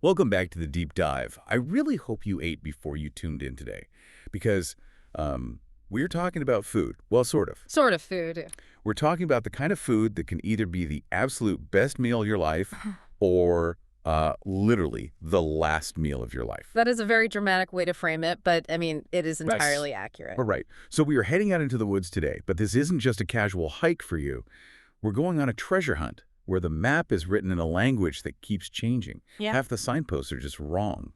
Welcome back to the deep dive. I really hope you ate before you tuned in today because we're talking about food. Well, sort of. Sort of food. We're talking about the kind of food that can either be the absolute best meal of your life or literally the last meal of your life. That is a very dramatic way to frame it, but I mean, it is Right. entirely accurate. All right. So we are heading out into the woods today, but this isn't just a casual hike for you. We're going on a treasure hunt where the map is written in a language that keeps changing. Yeah. Half the signposts are just wrong.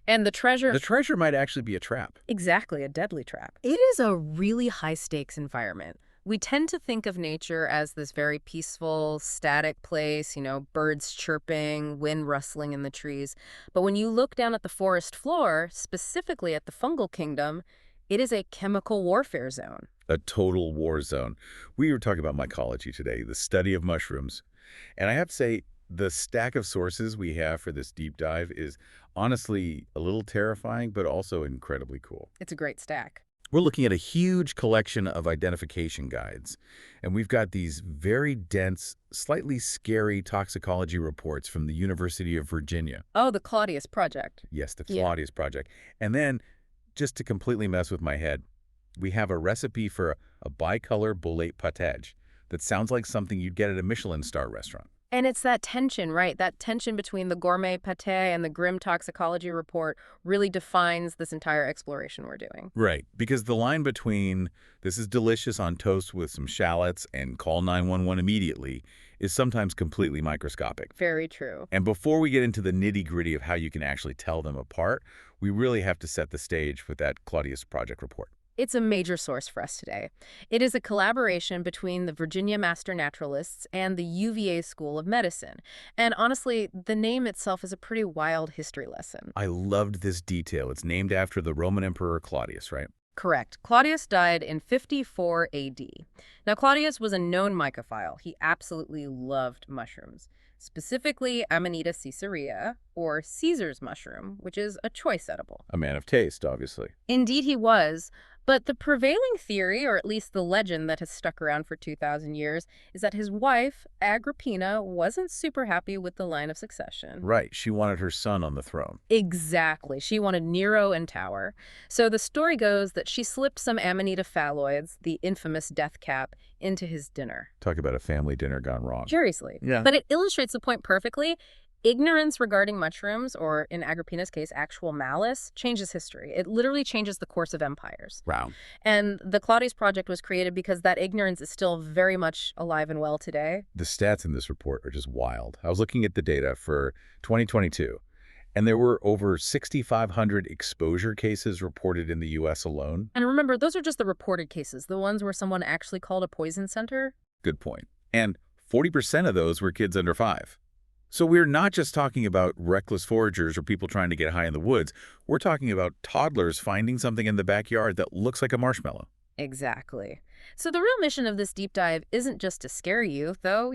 And the treasure... The treasure might actually be a trap. Exactly, a deadly trap. It is a really high-stakes environment. We tend to think of nature as this very peaceful, static place, birds chirping, wind rustling in the trees. But when you look down at the forest floor, specifically at the fungal kingdom, it is a chemical warfare zone. A total war zone. We were talking about mycology today, the study of mushrooms. And I have to say, the stack of sources we have for this deep dive is honestly a little terrifying, but also incredibly cool. It's a great stack. We're looking at a huge collection of identification guides, and we've got these very dense, slightly scary toxicology reports from the University of Virginia. Oh, the Claudius Project. Yes, the Claudius Project. And then, just to completely mess with my head, we have a recipe for a Bicolor Bolete potage that sounds like something you'd get at a Michelin star restaurant. And it's that tension, right? That tension between the gourmet pate and the grim toxicology report really defines this entire exploration we're doing. Right, because the line between this is delicious on toast with some shallots and call 911 immediately is sometimes completely microscopic. Very true. And before we get into the nitty-gritty of how you can actually tell them apart, we really have to set the stage with that Claudius Project report. It's a major source for us today. It is a collaboration between the Virginia Master Naturalists and the UVA School of Medicine. And honestly, the name itself is a pretty wild history lesson. I loved this detail. It's named after the Roman Emperor Claudius, right? Correct. Claudius died in 54 AD. Now, Claudius was a known mycophile. He absolutely loved mushrooms, specifically Amanita caesarea, or Caesar's mushroom, which is a choice edible. A man of taste, obviously. Indeed he was. But the prevailing theory, or at least the legend that has stuck around for 2,000 years, is that his wife, Agrippina, wasn't super happy with the line of succession. Right. She wanted her son on the throne. Exactly. She wanted Nero and Tower. So the story goes that she slipped some Amanita phalloids, the infamous death cap, into his dinner. Talk about a family dinner gone wrong. Seriously. Yeah. But it illustrates the point perfectly. Ignorance regarding mushrooms, or in Agrippina's case, actual malice, changes history. It literally changes the course of empires. Wow. And the Claudius Project was created because that ignorance is still very much alive and well today. The stats in this report are just wild. I was looking at the data for 2022, and there were over 6,500 exposure cases reported in the U.S. alone. And remember, those are just the reported cases, the ones where someone actually called a poison center. Good point. And 40% of those were kids under 5. So we're not just talking about reckless foragers or people trying to get high in the woods. We're talking about toddlers finding something in the backyard that looks like a marshmallow. Exactly. So the real mission of this deep dive isn't just to scare you, though,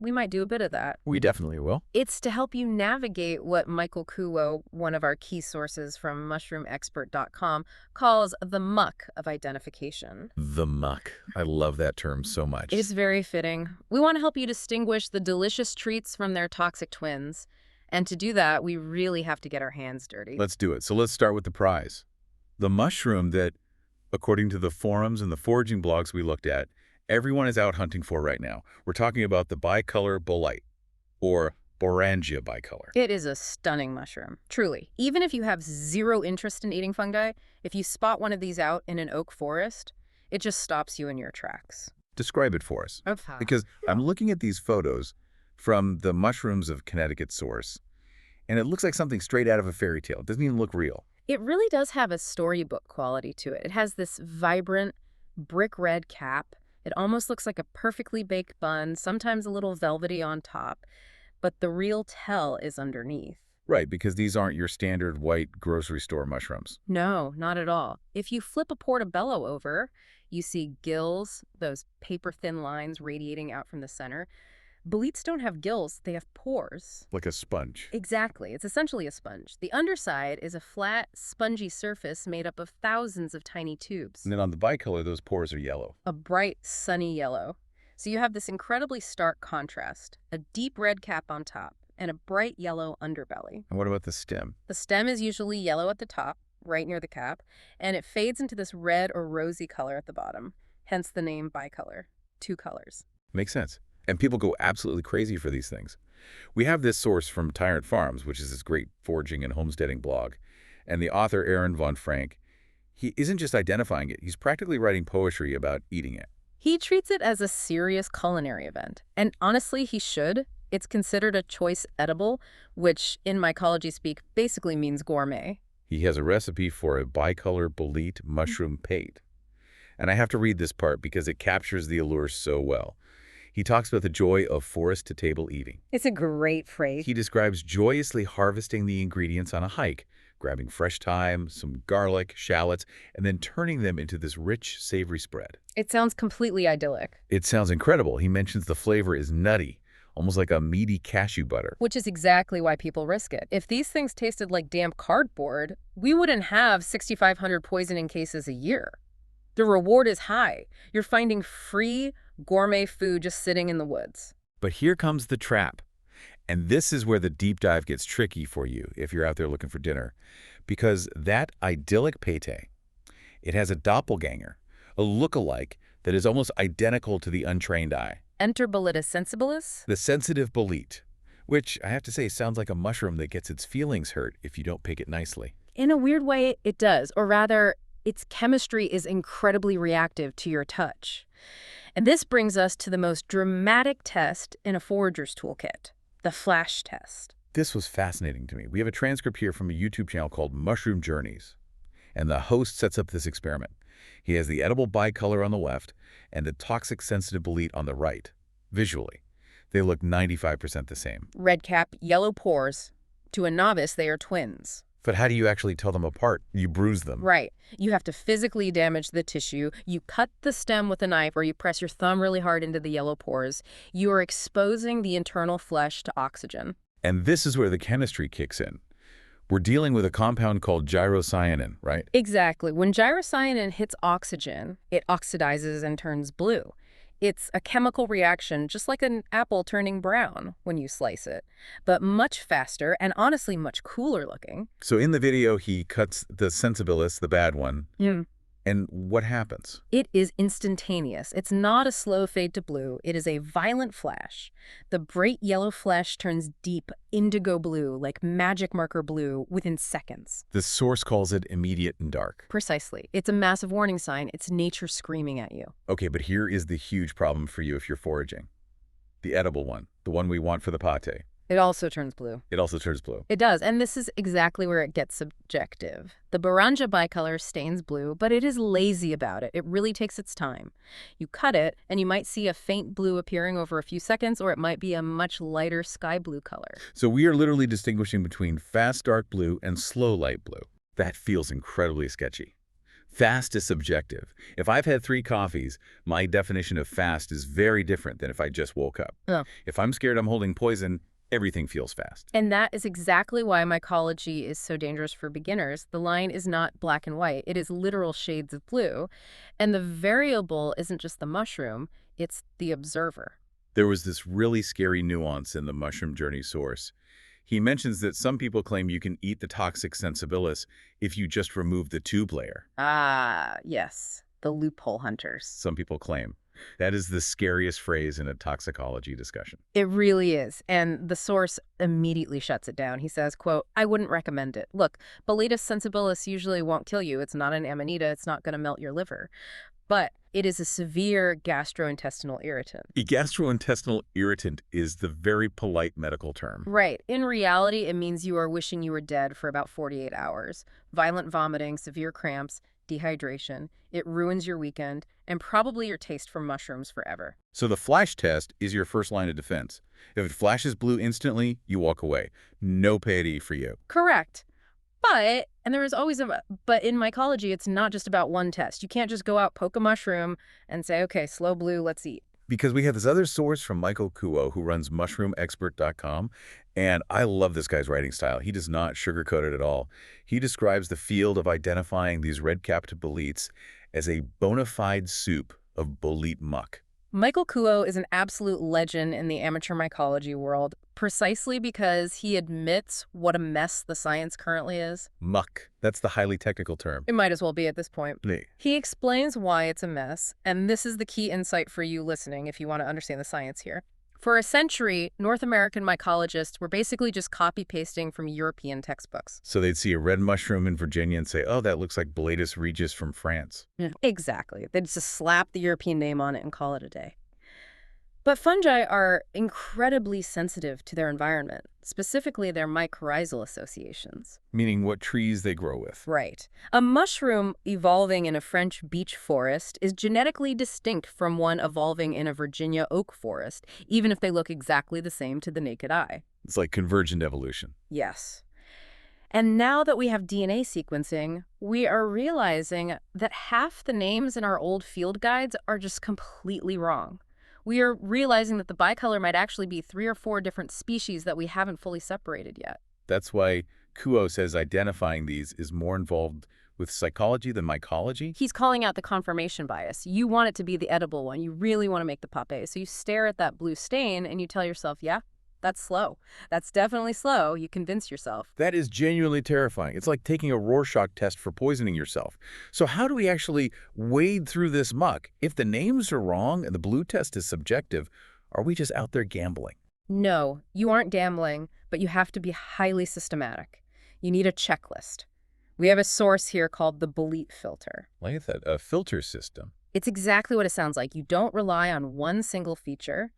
we might do a bit of that. We definitely will. It's to help you navigate what Michael Kuo, one of our key sources from mushroomexpert.com, calls the muck of identification. The muck. I love that term so much. It's very fitting. We want to help you distinguish the delicious treats from their toxic twins. And to do that, we really have to get our hands dirty. Let's do it. So let's start with the prize. The mushroom that, according to the forums and the foraging blogs we looked at, everyone is out hunting for right now. We're talking about the Bicolor Bolete, or Beringia bicolor. It is a stunning mushroom, truly. Even if you have zero interest in eating fungi, if you spot one of these out in an oak forest, it just stops you in your tracks. Describe it for us. Okay. Because I'm looking at these photos from the Mushrooms of Connecticut source, and it looks like something straight out of a fairy tale. It doesn't even look real. It really does have a storybook quality to it. It has this vibrant, brick red cap. It almost looks like a perfectly baked bun, sometimes a little velvety on top, but the real tell is underneath. Right, because these aren't your standard white grocery store mushrooms. No, not at all. If you flip a portobello over, you see gills, those paper-thin lines radiating out from the center. Boletes don't have gills, they have pores. Like a sponge. Exactly. It's essentially a sponge. The underside is a flat, spongy surface made up of thousands of tiny tubes. And then on the bicolor, those pores are yellow. A bright, sunny yellow. So you have this incredibly stark contrast. A deep red cap on top, and a bright yellow underbelly. And what about the stem? The stem is usually yellow at the top, right near the cap, and it fades into this red or rosy color at the bottom, hence the name bicolor, two colors. Makes sense. And people go absolutely crazy for these things. We have this source from Tyrant Farms, which is this great foraging and homesteading blog. And the author, Aaron von Frank, he isn't just identifying it, he's practically writing poetry about eating it. He treats it as a serious culinary event. And honestly, he should. It's considered a choice edible, which in mycology speak basically means gourmet. He has a recipe for a Bicolor Bolete mushroom pate. And I have to read this part because it captures the allure so well. He talks about the joy of forest-to-table eating. It's a great phrase. He describes joyously harvesting the ingredients on a hike, grabbing fresh thyme, some garlic, shallots, and then turning them into this rich, savory spread. It sounds completely idyllic. It sounds incredible. He mentions the flavor is nutty, almost like a meaty cashew butter. Which is exactly why people risk it. If these things tasted like damp cardboard, we wouldn't have 6,500 poisoning cases a year. The reward is high. You're finding free, gourmet food just sitting in the woods. But here comes the trap. And this is where the deep dive gets tricky for you if you're out there looking for dinner. Because that idyllic pate, it has a doppelganger, a look-alike that is almost identical to the untrained eye. Enter Bolete sensibilis? The sensitive bolete, which I have to say sounds like a mushroom that gets its feelings hurt if you don't pick it nicely. In a weird way, it does. Or rather, its chemistry is incredibly reactive to your touch. And this brings us to the most dramatic test in a forager's toolkit, the flash test. This was fascinating to me. We have a transcript here from a YouTube channel called Mushroom Journeys. And the host sets up this experiment. He has the edible bicolor on the left and the toxic sensitive bolete on the right. Visually, they look 95% the same. Red cap, yellow pores. To a novice, they are twins. But how do you actually tell them apart? You bruise them. Right. You have to physically damage the tissue. You cut the stem with a knife or you press your thumb really hard into the yellow pores. You are exposing the internal flesh to oxygen. And this is where the chemistry kicks in. We're dealing with a compound called gyrocyanin, right? Exactly. When gyrocyanin hits oxygen, it oxidizes and turns blue. It's a chemical reaction, just like an apple turning brown when you slice it, but much faster and honestly much cooler looking. So in the video, he cuts the sensibilis, the bad one. Yeah. And what happens? It is instantaneous. It's not a slow fade to blue. It is a violent flash. The bright yellow flesh turns deep indigo blue, like magic marker blue, within seconds. The source calls it immediate and dark. Precisely. It's a massive warning sign. It's nature screaming at you. Okay, but here is the huge problem for you if you're foraging. The edible one, the one we want for the pate. It also turns blue. It also turns blue. It does, and this is exactly where it gets subjective. The Baranja bicolor stains blue, but it is lazy about it. It really takes its time. You cut it, and you might see a faint blue appearing over a few seconds, or it might be a much lighter sky blue color. So we are literally distinguishing between fast dark blue and slow light blue. That feels incredibly sketchy. Fast is subjective. If I've had 3 coffees, my definition of fast is very different than if I just woke up. Oh. If I'm scared I'm holding poison, everything feels fast. And that is exactly why mycology is so dangerous for beginners. The line is not black and white. It is literal shades of blue. And the variable isn't just the mushroom, it's the observer. There was this really scary nuance in the Mushroom Journey source. He mentions that some people claim you can eat the toxic sensibilis if you just remove the tube layer. Ah, yes. The loophole hunters. Some people claim. That is the scariest phrase in a toxicology discussion. It really is. And the source immediately shuts it down. He says, quote, I wouldn't recommend it. Look, Bolete sensibilis usually won't kill you. It's not an amanita. It's not going to melt your liver. But it is a severe gastrointestinal irritant. A gastrointestinal irritant is the very polite medical term. Right. In reality, it means you are wishing you were dead for about 48 hours. Violent vomiting, severe cramps, dehydration. It ruins your weekend and probably your taste for mushrooms forever. So the flash test is your first line of defense. If it flashes blue instantly, you walk away. No payday for you. Correct. But, and there is always but in mycology, it's not just about one test. You can't just go out, poke a mushroom, and say, okay, slow blue, let's eat. Because we have this other source from Michael Kuo, who runs mushroomexpert.com, and I love this guy's writing style. He does not sugarcoat it at all. He describes the field of identifying these red-capped boletes as a bona fide soup of bolete muck. Michael Kuo is an absolute legend in the amateur mycology world, precisely because he admits what a mess the science currently is. Muck. That's the highly technical term. It might as well be at this point. Nee. He explains why it's a mess, and this is the key insight for you listening if you want to understand the science here. For a century, North American mycologists were basically just copy-pasting from European textbooks. So they'd see a red mushroom in Virginia and say, oh, that looks like Boletus regis from France. Exactly. They'd just slap the European name on it and call it a day. But fungi are incredibly sensitive to their environment, specifically their mycorrhizal associations. Meaning what trees they grow with. Right. A mushroom evolving in a French beech forest is genetically distinct from one evolving in a Virginia oak forest, even if they look exactly the same to the naked eye. It's like convergent evolution. Yes. And now that we have DNA sequencing, we are realizing that half the names in our old field guides are just completely wrong. We are realizing that the bicolor might actually be 3 or 4 different species that we haven't fully separated yet. That's why Kuo says identifying these is more involved with psychology than mycology. He's calling out the confirmation bias. You want it to be the edible one. You really want to make the pape. So you stare at that blue stain and you tell yourself, yeah, that's slow. That's definitely slow. You convince yourself. That is genuinely terrifying. It's like taking a Rorschach test for poisoning yourself. So how do we actually wade through this muck? If the names are wrong and the blue test is subjective, are we just out there gambling? No, you aren't gambling, but you have to be highly systematic. You need a checklist. We have a source here called the Bolete filter. Like that, a filter system. It's exactly what it sounds like. You don't rely on one single feature.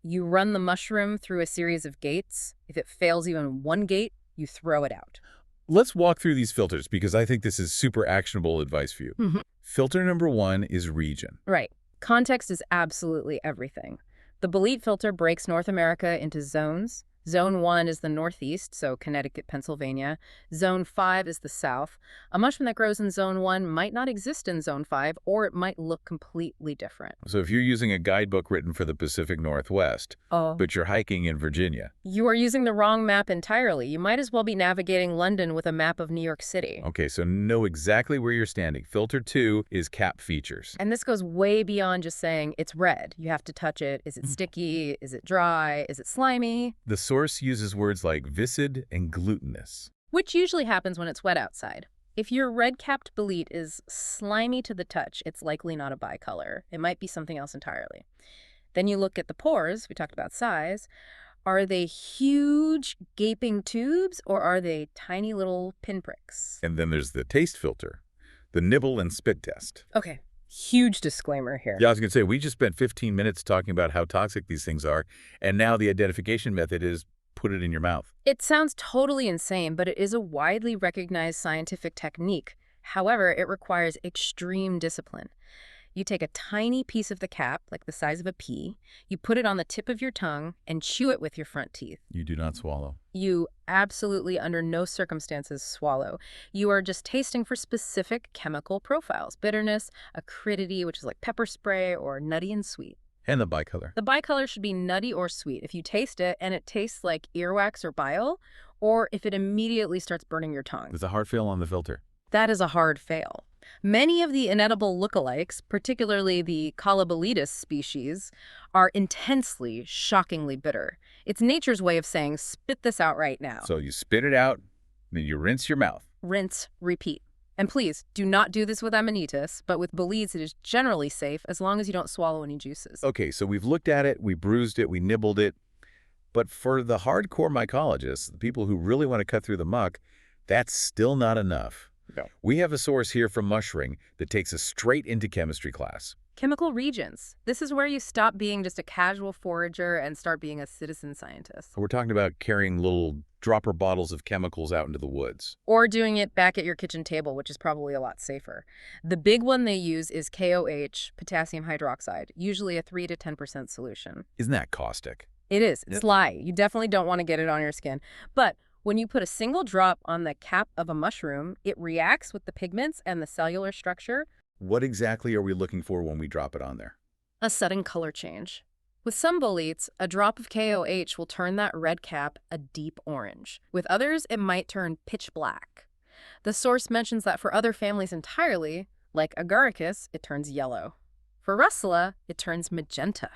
You run the mushroom through a series of gates. If it fails even one gate, you throw it out. Let's walk through these filters because I think this is super actionable advice for you. Filter number 1 is region. Right. Context is absolutely everything. The Bolete filter breaks North America into zones. Zone 1 is the Northeast, so Connecticut, Pennsylvania. Zone 5 is the South. A mushroom that grows in Zone 1 might not exist in Zone 5, or it might look completely different. So if you're using a guidebook written for the Pacific Northwest, but you're hiking in Virginia. You are using the wrong map entirely. You might as well be navigating London with a map of New York City. Okay, so know exactly where you're standing. Filter 2 is cap features. And this goes way beyond just saying it's red. You have to touch it. Is it sticky? Is it dry? Is it slimy? The source uses words like viscid and glutinous. Which usually happens when it's wet outside. If your red-capped bolete is slimy to the touch, it's likely not a bicolor. It might be something else entirely. Then you look at the pores. We talked about size. Are they huge, gaping tubes, or are they tiny little pinpricks? And then there's the taste filter, the Nibble and Spit Test. Okay. Huge disclaimer here. Yeah, I was going to say, we just spent 15 minutes talking about how toxic these things are, and now the identification method is put it in your mouth. It sounds totally insane, but it is a widely recognized scientific technique. However, it requires extreme discipline. You take a tiny piece of the cap, like the size of a pea, you put it on the tip of your tongue, and chew it with your front teeth. You do not swallow. You absolutely, under no circumstances, swallow. You are just tasting for specific chemical profiles. Bitterness, acridity, which is like pepper spray, or nutty and sweet. And the bicolor. The bicolor should be nutty or sweet. If you taste it and it tastes like earwax or bile, or if it immediately starts burning your tongue. There's a hard fail on the filter. That is a hard fail. Many of the inedible lookalikes, particularly the Calaboletus species, are intensely, shockingly bitter. It's nature's way of saying, spit this out right now. So you spit it out, then you rinse your mouth. Rinse, repeat. And please, do not do this with amanitas, but with boletes it is generally safe as long as you don't swallow any juices. Okay, so we've looked at it, we bruised it, we nibbled it. But for the hardcore mycologists, the people who really want to cut through the muck, that's still not enough. No. We have a source here from Mushroom that takes us straight into chemistry class. Chemical Reagents. This is where you stop being just a casual forager and start being a citizen scientist. We're talking about carrying little dropper bottles of chemicals out into the woods. Or doing it back at your kitchen table, which is probably a lot safer. The big one they use is KOH, potassium hydroxide, usually a 3 to 10% solution. Isn't that caustic? It is. It's lye. You definitely don't want to get it on your skin. But when you put a single drop on the cap of a mushroom, it reacts with the pigments and the cellular structure. What exactly are we looking for when we drop it on there? A sudden color change. With some boletes, a drop of KOH will turn that red cap a deep orange. With others, it might turn pitch black. The source mentions that for other families entirely, like Agaricus, it turns yellow. For Russula, it turns magenta.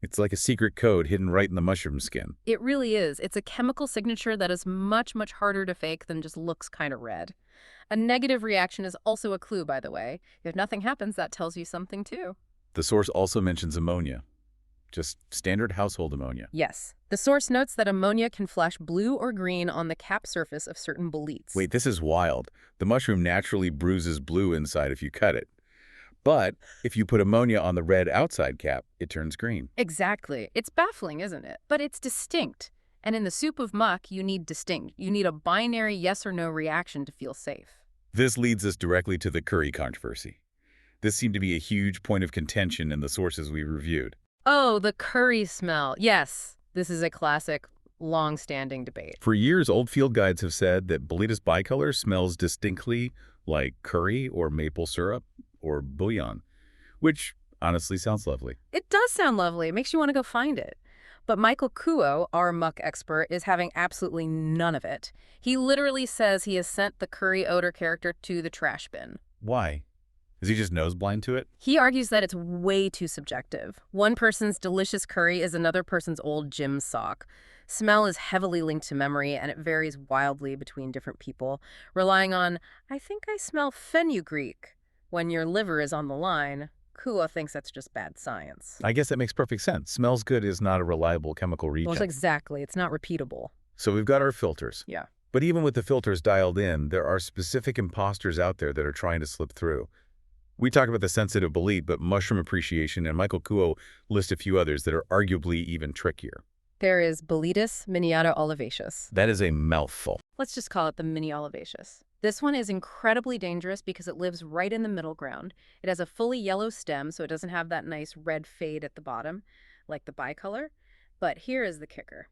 It's like a secret code hidden right in the mushroom skin. It really is. It's a chemical signature that is much, much harder to fake than just looks kind of red. A negative reaction is also a clue, by the way. If nothing happens, that tells you something too. The source also mentions ammonia. Just standard household ammonia. Yes. The source notes that ammonia can flash blue or green on the cap surface of certain boletes. Wait, this is wild. The mushroom naturally bruises blue inside if you cut it. But if you put ammonia on the red outside cap, it turns green. Exactly. It's baffling, isn't it? But it's distinct. And in the soup of muck, you need distinct. You need a binary yes or no reaction to feel safe. This leads us directly to the curry controversy. This seemed to be a huge point of contention in the sources we reviewed. Oh, the curry smell. Yes, this is a classic, long-standing debate. For years, old field guides have said that Boletus bicolor smells distinctly like curry or maple syrup or bouillon, which honestly sounds lovely. It does sound lovely. It makes you want to go find it. But Michael Kuo, our muck expert, is having absolutely none of it. He literally says he has sent the curry odor character to the trash bin. Why? Is he just nose blind to it? He argues that it's way too subjective. One person's delicious curry is another person's old gym sock. Smell is heavily linked to memory, and it varies wildly between different people, relying on, I think I smell fenugreek. When your liver is on the line, Kuo thinks that's just bad science. I guess that makes perfect sense. Smells good is not a reliable chemical region. Well, exactly. It's not repeatable. So we've got our filters. Yeah. But even with the filters dialed in, there are specific imposters out there that are trying to slip through. We talk about the sensitive bolete, but mushroom appreciation and Michael Kuo list a few others that are arguably even trickier. There is Boletus miniata olivaceus. That is a mouthful. Let's just call it the mini olivaceus. This one is incredibly dangerous because it lives right in the middle ground. It has a fully yellow stem, so it doesn't have that nice red fade at the bottom, like the bicolor. But here is the kicker.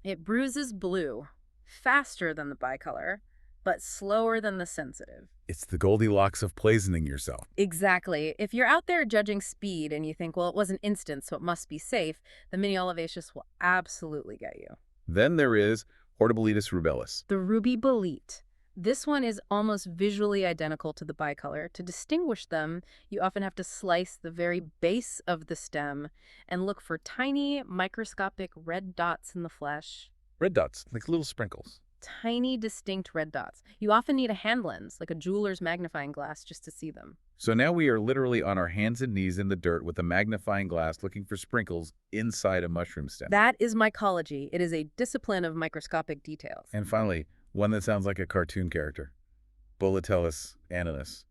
It bruises blue faster than the bicolor, but slower than the sensitive. It's the Goldilocks of poisoning yourself. Exactly. If you're out there judging speed and you think, well, it was an instant, so it must be safe, the mini olivaceus will absolutely get you. Then there is Hortiboletus rubellus. The ruby bolete. This one is almost visually identical to the bicolor. To distinguish them, you often have to slice the very base of the stem and look for tiny microscopic red dots in the flesh. Red dots, like little sprinkles. Tiny, distinct red dots. You often need a hand lens, like a jeweler's magnifying glass, just to see them. So now we are literally on our hands and knees in the dirt with a magnifying glass looking for sprinkles inside a mushroom stem. That is mycology. It is a discipline of microscopic details. And finally, one that sounds like a cartoon character. Boletellus ananas,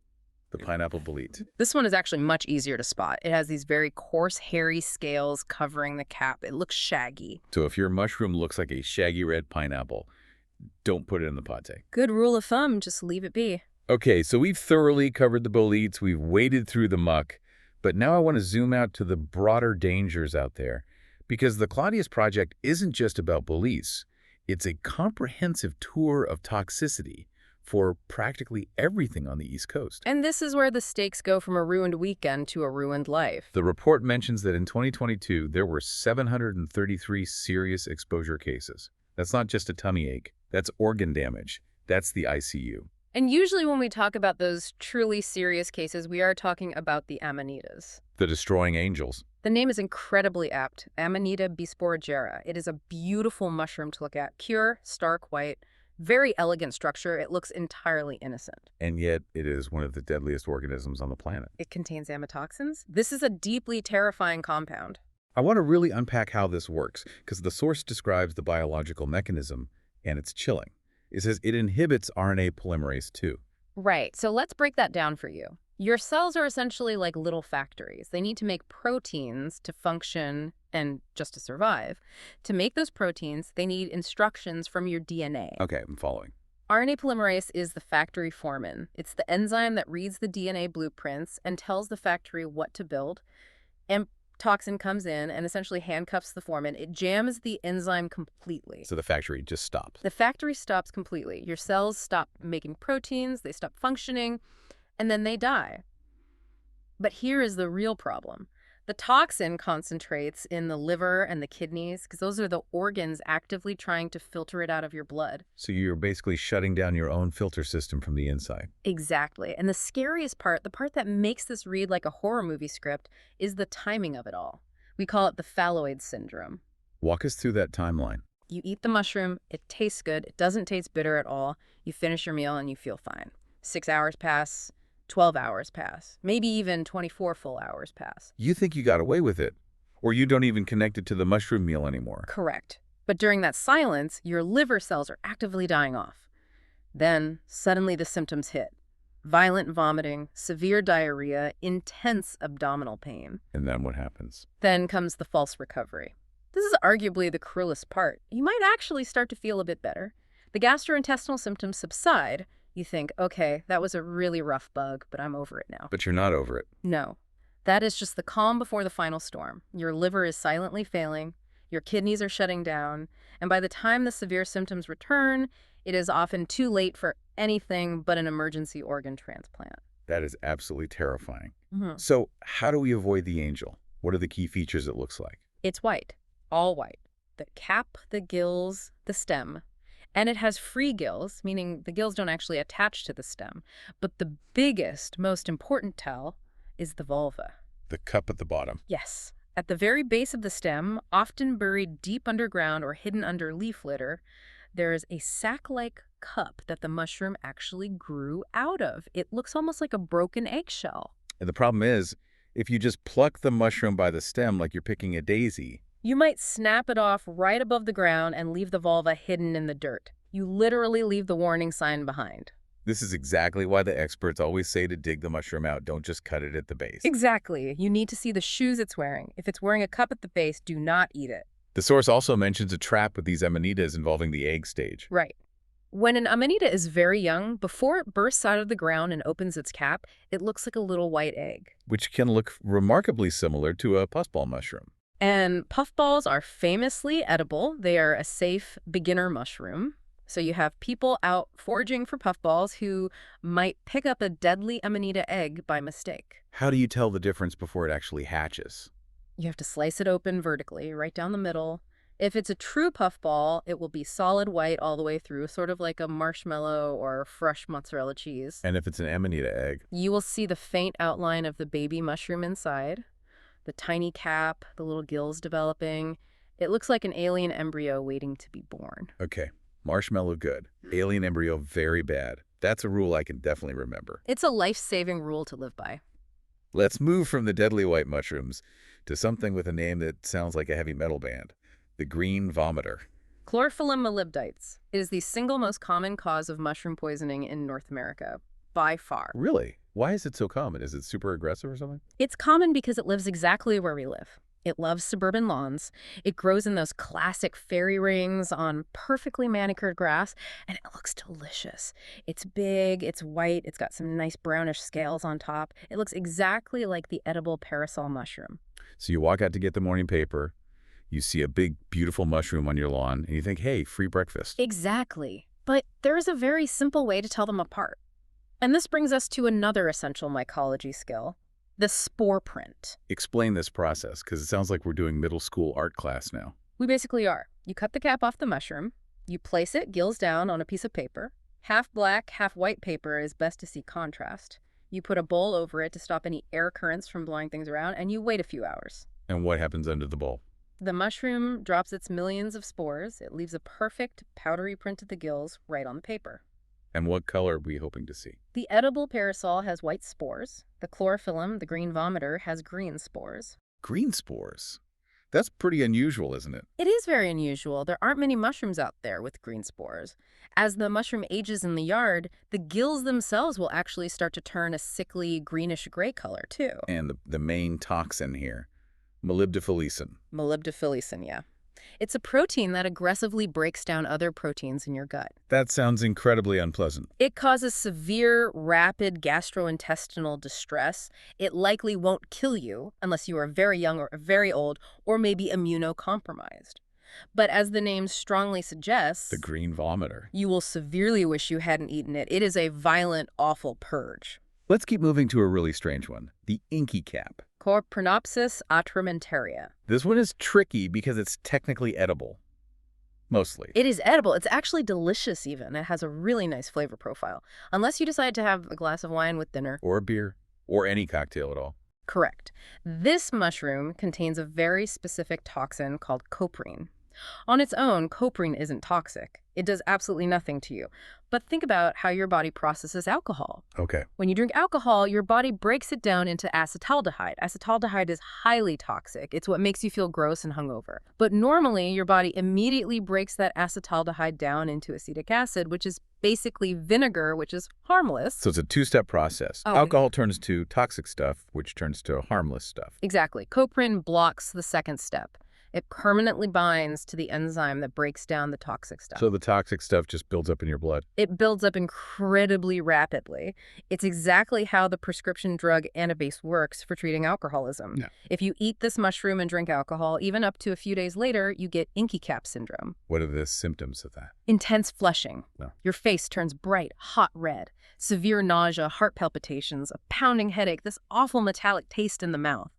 the pineapple bolete. This one is actually much easier to spot. It has these very coarse, hairy scales covering the cap. It looks shaggy. So if your mushroom looks like a shaggy red pineapple, don't put it in the pate. Good rule of thumb, just leave it be. Okay, so we've thoroughly covered the boletes, we've waded through the muck, but now I want to zoom out to the broader dangers out there, because the Claudius Project isn't just about boletes. It's a comprehensive tour of toxicity for practically everything on the East Coast. And this is where the stakes go from a ruined weekend to a ruined life. The report mentions that in 2022, there were 733 serious exposure cases. That's not just a tummy ache. That's organ damage. That's the ICU. And usually when we talk about those truly serious cases, we are talking about the amanitas. The destroying angels. The name is incredibly apt, Amanita bisporigera. It is a beautiful mushroom to look at. Pure, stark white, very elegant structure. It looks entirely innocent. And yet it is one of the deadliest organisms on the planet. It contains amatoxins. This is a deeply terrifying compound. I want to really unpack how this works, because the source describes the biological mechanism, and it's chilling. It says it inhibits RNA polymerase too. Right, so let's break that down for you. Your cells are essentially like little factories. They need to make proteins to function and just to survive. To make those proteins, they need instructions from your DNA. Okay, I'm following. RNA polymerase is the factory foreman. It's the enzyme that reads the DNA blueprints and tells the factory what to build. And toxin comes in and essentially handcuffs the foreman. It jams the enzyme completely. So the factory just stops. The factory stops completely. Your cells stop making proteins, they stop functioning, and then they die. But here is the real problem. The toxin concentrates in the liver and the kidneys because those are the organs actively trying to filter it out of your blood. So you're basically shutting down your own filter system from the inside. Exactly. And the scariest part, the part that makes this read like a horror movie script, is the timing of it all. We call it the phalloid syndrome. Walk us through that timeline. You eat the mushroom, it tastes good, it doesn't taste bitter at all. You finish your meal and you feel fine. 6 hours pass, 12 hours pass, maybe even 24 full hours pass. You think you got away with it, or you don't even connect it to the mushroom meal anymore. Correct. But during that silence, your liver cells are actively dying off. Then, suddenly the symptoms hit. Violent vomiting, severe diarrhea, intense abdominal pain. And then what happens? Then comes the false recovery. This is arguably the cruelest part. You might actually start to feel a bit better. The gastrointestinal symptoms subside. You think, okay, that was a really rough bug, but I'm over it now. But you're not over it. No. That is just the calm before the final storm. Your liver is silently failing, your kidneys are shutting down, and by the time the severe symptoms return, it is often too late for anything but an emergency organ transplant. That is absolutely terrifying. Mm-hmm. So how do we avoid the angel? What are the key features it looks like? It's white, all white. The cap, the gills, the stem. And it has free gills, meaning the gills don't actually attach to the stem. But the biggest, most important tell is the vulva. The cup at the bottom. Yes. At the very base of the stem, often buried deep underground or hidden under leaf litter, there is a sac-like cup that the mushroom actually grew out of. It looks almost like a broken eggshell. And the problem is, if you just pluck the mushroom by the stem like you're picking a daisy, you might snap it off right above the ground and leave the vulva hidden in the dirt. You literally leave the warning sign behind. this is exactly why the experts always say to dig the mushroom out. Don't just cut it at the base. Exactly. You need to see the shoes it's wearing. If it's wearing a cup at the base, do not eat it. The source also mentions a trap with these amanitas involving the egg stage. Right. When an amanita is very young, before it bursts out of the ground and opens its cap, it looks like a little white egg. Which can look remarkably similar to a puffball mushroom. And puffballs are famously edible. They are a safe beginner mushroom. So you have people out foraging for puffballs who might pick up a deadly amanita egg by mistake. How do you tell the difference before it actually hatches? You have to slice it open vertically, right down the middle. If it's a true puffball, it will be solid white all the way through, sort of like a marshmallow or fresh mozzarella cheese. And if it's an amanita egg? You will see the faint outline of the baby mushroom inside, the tiny cap, the little gills developing. It looks like an alien embryo waiting to be born. Okay. Marshmallow good. Alien embryo very bad. That's a rule I can definitely remember. It's a life-saving rule to live by. Let's move from the deadly white mushrooms to something with a name that sounds like a heavy metal band. The green vomiter. Chlorophyllum molybdites. It is the single most common cause of mushroom poisoning in North America, by far. Really? Why is it so common? Is it super aggressive or something? It's common because it lives exactly where we live. It loves suburban lawns. It grows in those classic fairy rings on perfectly manicured grass, and it looks delicious. It's big, it's white, it's got some nice brownish scales on top. It looks exactly like the edible parasol mushroom. So you walk out to get the morning paper, you see a big, beautiful mushroom on your lawn, and you think, hey, free breakfast. Exactly. But there is a very simple way to tell them apart. And this brings us to another essential mycology skill. The spore print. Explain this process, because it sounds like we're doing middle school art class now. We basically are. You cut the cap off the mushroom. You place it gills down on a piece of paper. Half black, half white paper is best to see contrast. You put a bowl over it to stop any air currents from blowing things around, and you wait a few hours. And what happens under the bowl? The mushroom drops its millions of spores. It leaves a perfect, powdery print of the gills right on the paper. And what color are we hoping to see? The edible parasol has white spores. The chlorophyllum, the green vomiter, has green spores. Green spores? That's pretty unusual, isn't it? It is very unusual. There aren't many mushrooms out there with green spores. As the mushroom ages in the yard, the gills themselves will actually start to turn a sickly greenish-gray color, too. And the main toxin here, molybdophilicin. Molybdophilicin, yeah. It's a protein that aggressively breaks down other proteins in your gut. That sounds incredibly unpleasant. It causes severe, rapid gastrointestinal distress. It likely won't kill you unless you are very young or very old or maybe immunocompromised. But as the name strongly suggests, The green vomiter. you will severely wish you hadn't eaten it. It is a violent, awful purge. Let's keep moving to a really strange one, the inky cap. Corpronopsis atramentaria. This one is tricky because it's technically edible. Mostly. It is edible. It's actually delicious even. It has a really nice flavor profile. Unless you decide to have a glass of wine with dinner. Or a beer. Or any cocktail at all. Correct. This mushroom contains a very specific toxin called coprine. On its own, coprine isn't toxic. It does absolutely nothing to you. But think about how your body processes alcohol. Okay. When you drink alcohol, your body breaks it down into acetaldehyde. Acetaldehyde is highly toxic. It's what makes you feel gross and hungover. But normally, your body immediately breaks that acetaldehyde down into acetic acid, which is basically vinegar, which is harmless. So it's a two-step process. Oh, Alcohol turns to toxic stuff, which turns to harmless stuff. Exactly. Coprine blocks the second step. It permanently binds to the enzyme that breaks down the toxic stuff. So the toxic stuff just builds up in your blood. It builds up incredibly rapidly. It's exactly how the prescription drug Antabase works for treating alcoholism. Yeah. If you eat this mushroom and drink alcohol, even up to a few days later, you get inky cap syndrome. What are the symptoms of that? Intense flushing. No. Your face turns bright, hot red. Severe nausea, heart palpitations, a pounding headache, this awful metallic taste in the mouth.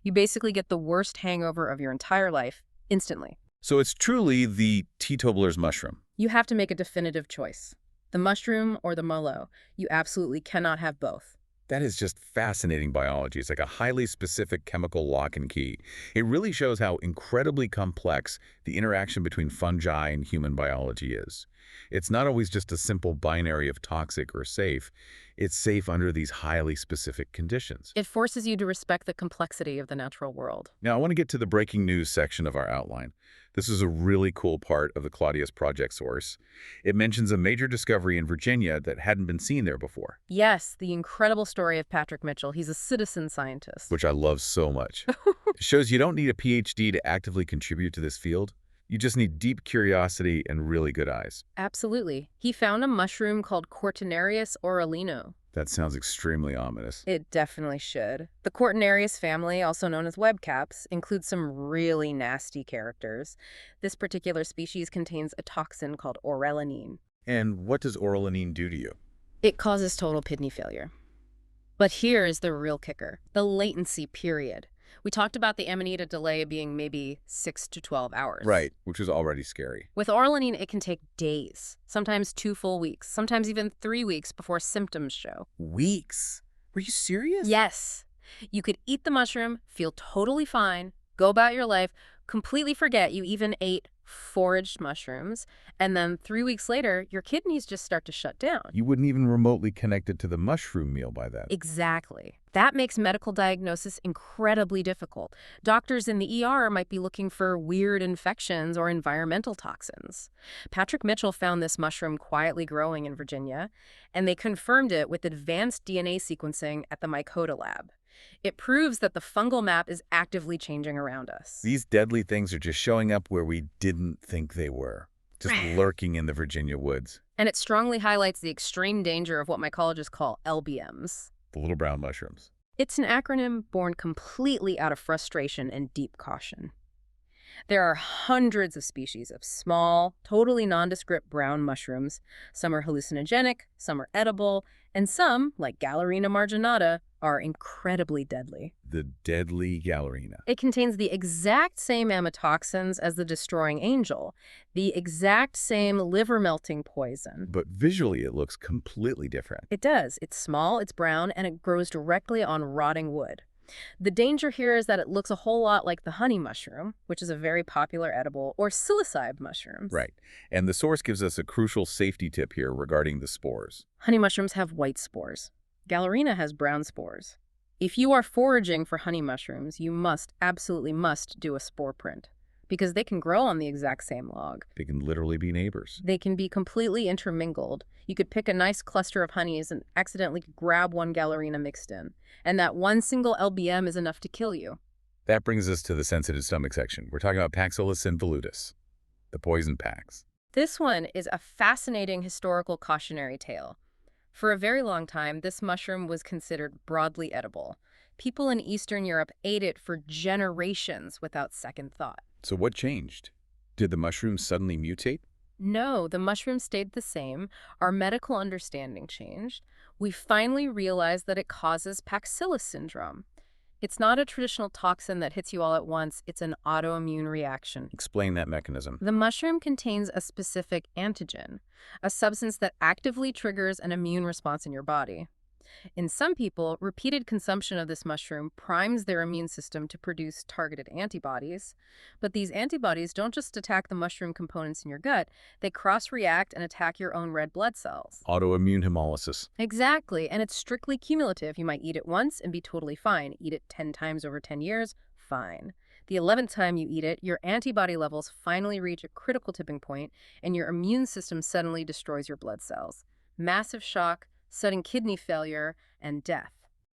You basically get the worst hangover of your entire life instantly. So it's truly the teetotaler's mushroom. You have to make a definitive choice. The mushroom or the mallow. You absolutely cannot have both. That is just fascinating biology. It's like a highly specific chemical lock and key. It really shows how incredibly complex the interaction between fungi and human biology is. It's not always just a simple binary of toxic or safe. It's safe under these highly specific conditions. It forces you to respect the complexity of the natural world. Now, I want to get to the breaking news section of our outline. This is a really cool part of the Claudius Project source. It mentions a major discovery in Virginia that hadn't been seen there before. Yes, the incredible story of Patrick Mitchell. He's a citizen scientist. Which I love so much. It shows you don't need a PhD to actively contribute to this field. You just need deep curiosity and really good eyes. Absolutely. He found a mushroom called Cortinarius oralino. That sounds extremely ominous. It definitely should. The Cortinarius family, also known as webcaps, includes some really nasty characters. This particular species contains a toxin called orellanine. And what does orellanine do to you? It causes total kidney failure. But here is the real kicker, the latency period. We talked about the Amanita delay being maybe 6 to 12 hours. Right, which is already scary. With orellanine, it can take days, sometimes 2 full weeks, sometimes even 3 weeks before symptoms show. Weeks? Were you serious? Yes. You could eat the mushroom, feel totally fine, go about your life, completely forget you even ate foraged mushrooms, and then 3 weeks later, your kidneys just start to shut down. You wouldn't even remotely connect it to the mushroom meal by that. Exactly. That makes medical diagnosis incredibly difficult. Doctors in the ER might be looking for weird infections or environmental toxins. Patrick Mitchell found this mushroom quietly growing in Virginia, and they confirmed it with advanced DNA sequencing at the Mycology lab. It proves that the fungal map is actively changing around us. These deadly things are just showing up where we didn't think they were, just lurking in the Virginia woods. And it strongly highlights the extreme danger of what mycologists call LBMs. The little brown mushrooms. It's an acronym born completely out of frustration and deep caution. There are hundreds of species of small, totally nondescript brown mushrooms. Some are hallucinogenic, some are edible, and some, like Gallerina marginata, are incredibly deadly. The deadly Gallerina. It contains the exact same amatoxins as the destroying angel, the exact same liver-melting poison. But visually, it looks completely different. It does. It's small, it's brown, and it grows directly on rotting wood. The danger here is that it looks a whole lot like the honey mushroom, which is a very popular edible, or psilocybe mushrooms. Right. And the source gives us a crucial safety tip here regarding the spores. Honey mushrooms have white spores. Gallerina has brown spores. If you are foraging for honey mushrooms, you absolutely must do a spore print, because they can grow on the exact same log. They can literally be neighbors. They can be completely intermingled. You could pick a nice cluster of honeys and accidentally grab one Gallerina mixed in, and that one single LBM is enough to kill you. That brings us to the sensitive stomach section. We're talking about Paxillus involutus, the poison pax. This one is a fascinating historical cautionary tale. For a very long time, this mushroom was considered broadly edible. People in Eastern Europe ate it for generations without second thought. So what changed? Did the mushroom suddenly mutate? No, the mushroom stayed the same. Our medical understanding changed. We finally realized that it causes Paxillus syndrome. It's not a traditional toxin that hits you all at once. It's an autoimmune reaction. Explain that mechanism. The mushroom contains a specific antigen, a substance that actively triggers an immune response in your body. In some people, repeated consumption of this mushroom primes their immune system to produce targeted antibodies. But these antibodies don't just attack the mushroom components in your gut, they cross-react and attack your own red blood cells. Autoimmune hemolysis. Exactly, and it's strictly cumulative. You might eat it once and be totally fine. Eat it 10 times over 10 years, fine. The 11th time you eat it, your antibody levels finally reach a critical tipping point, and your immune system suddenly destroys your blood cells. Massive shock, sudden kidney failure, and death.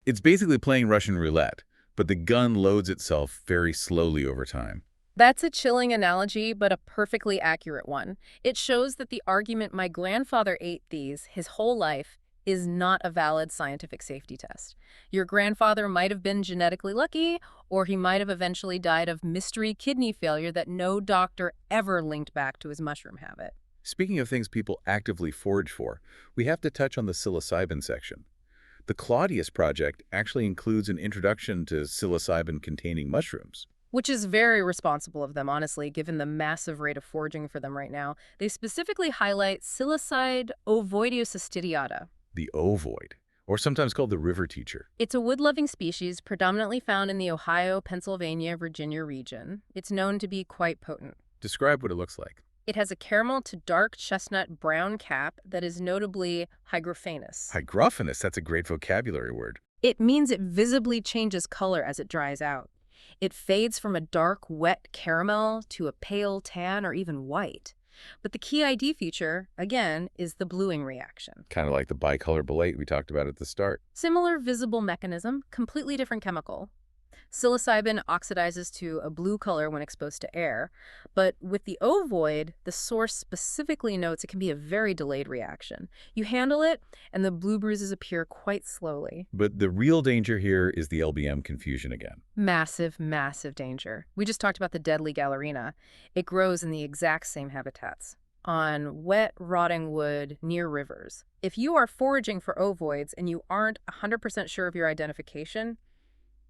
It's basically playing Russian roulette, but the gun loads itself very slowly over time. That's a chilling analogy, but a perfectly accurate one. It shows that the argument "my grandfather ate these his whole life" is not a valid scientific safety test. Your grandfather might have been genetically lucky, or he might have eventually died of mystery kidney failure that no doctor ever linked back to his mushroom habit. Speaking of things people actively forage for, we have to touch on the psilocybin section. The Claudius Project actually includes an introduction to psilocybin-containing mushrooms. Which is very responsible of them, honestly, given the massive rate of foraging for them right now. They specifically highlight Psilocybe ovoidiocystidiata. The ovoid, or sometimes called the river teacher. It's a wood-loving species predominantly found in the Ohio, Pennsylvania, Virginia region. It's known to be quite potent. Describe what it looks like. It has a caramel to dark chestnut brown cap that is notably hygrophanous. Hygrophanous, that's a great vocabulary word. It means it visibly changes color as it dries out. It fades from a dark, wet caramel to a pale tan or even white. But the key ID feature, again, is the bluing reaction. Kind of like the Bicolor Bolete we talked about at the start. Similar visible mechanism, completely different chemical. Psilocybin oxidizes to a blue color when exposed to air, but with the ovoid, the source specifically notes it can be a very delayed reaction. You handle it, and the blue bruises appear quite slowly. But the real danger here is the LBM confusion again. Massive, massive danger. We just talked about the deadly Gallerina. It grows in the exact same habitats, on wet, rotting wood near rivers. If you are foraging for ovoids and you aren't 100% sure of your identification,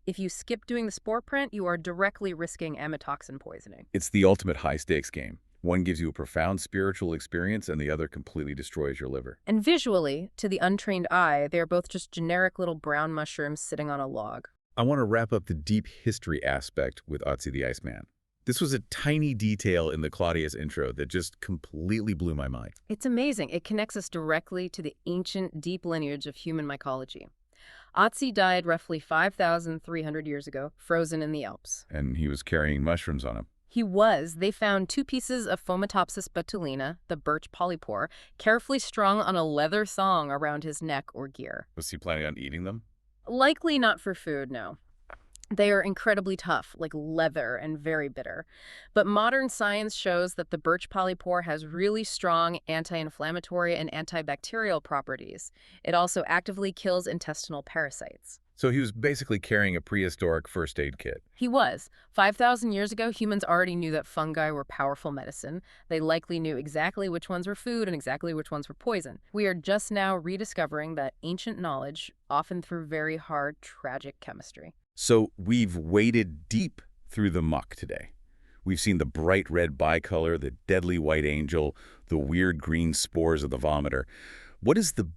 if you skip doing the spore print, you are directly risking amatoxin poisoning. It's the ultimate high-stakes game. One gives you a profound spiritual experience, and the other completely destroys your liver. And visually, to the untrained eye, they are both just generic little brown mushrooms sitting on a log. I want to wrap up the deep history aspect with Otzi the Iceman. This was a tiny detail in the Claudius intro that just completely blew my mind. It's amazing. It connects us directly to the ancient, deep lineage of human mycology. Otzi died roughly 5,300 years ago, frozen in the Alps. And he was carrying mushrooms on him. He was. They found 2 pieces of Fomitopsis betulina, the birch polypore, carefully strung on a leather thong around his neck or gear. Was he planning on eating them? Likely not for food, no. They are incredibly tough, like leather, and very bitter. But modern science shows that the birch polypore has really strong anti-inflammatory and antibacterial properties. It also actively kills intestinal parasites. So he was basically carrying a prehistoric first aid kit. He was. 5,000 years ago, humans already knew that fungi were powerful medicine. They likely knew exactly which ones were food and exactly which ones were poison. We are just now rediscovering that ancient knowledge, often through very hard, tragic chemistry. So we've waded deep through the muck today. We've seen the bright red bicolor, the deadly white angel, the weird green spores of the vomiter. What is the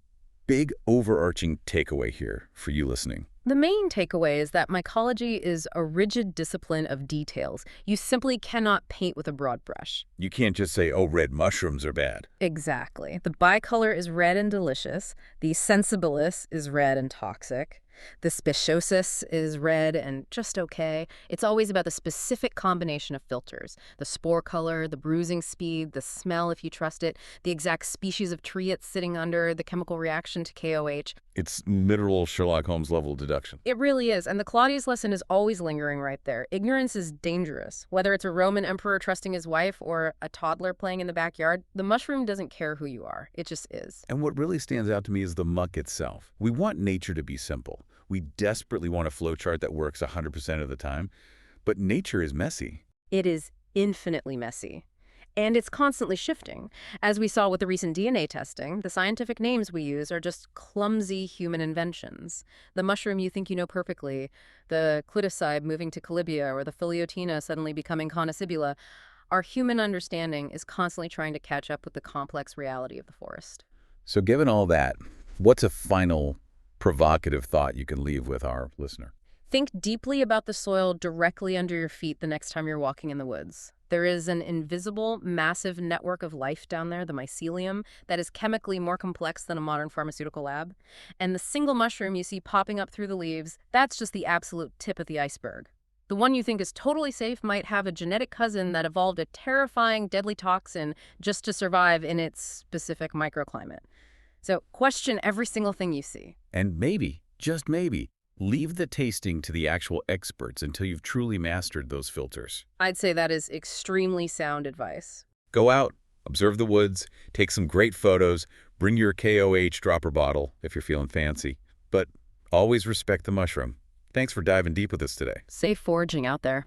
big overarching takeaway here for you listening? The main takeaway is that mycology is a rigid discipline of details. You simply cannot paint with a broad brush. You can't just say, oh, red mushrooms are bad. Exactly. The bicolor is red and delicious. The sensibilis is red and toxic. The speciosus is red and just okay. It's always about the specific combination of filters. The spore color, the bruising speed, the smell if you trust it, the exact species of tree it's sitting under, the chemical reaction to KOH. It's literal Sherlock Holmes level deduction. It really is, and the Claudius lesson is always lingering right there. Ignorance is dangerous. Whether it's a Roman emperor trusting his wife or a toddler playing in the backyard, the mushroom doesn't care who you are. It just is. And what really stands out to me is the muck itself. We want nature to be simple. We desperately want a flowchart that works 100% of the time, but nature is messy. It is infinitely messy. And it's constantly shifting. As we saw with the recent DNA testing, the scientific names we use are just clumsy human inventions. The mushroom you think you know perfectly, the cliticide moving to Colibia, or the Philiotina suddenly becoming Conicibula, our human understanding is constantly trying to catch up with the complex reality of the forest. So given all that, what's a final provocative thought you can leave with our listener? Think deeply about the soil directly under your feet the next time you're walking in the woods. There is an invisible, massive network of life down there, the mycelium, that is chemically more complex than a modern pharmaceutical lab. And the single mushroom you see popping up through the leaves, that's just the absolute tip of the iceberg. The one you think is totally safe might have a genetic cousin that evolved a terrifying, deadly toxin just to survive in its specific microclimate. So question every single thing you see. And maybe, just maybe, leave the tasting to the actual experts until you've truly mastered those filters. I'd say that is extremely sound advice. Go out, observe the woods, take some great photos, bring your KOH dropper bottle if you're feeling fancy, but always respect the mushroom. Thanks for diving deep with us today. Safe foraging out there.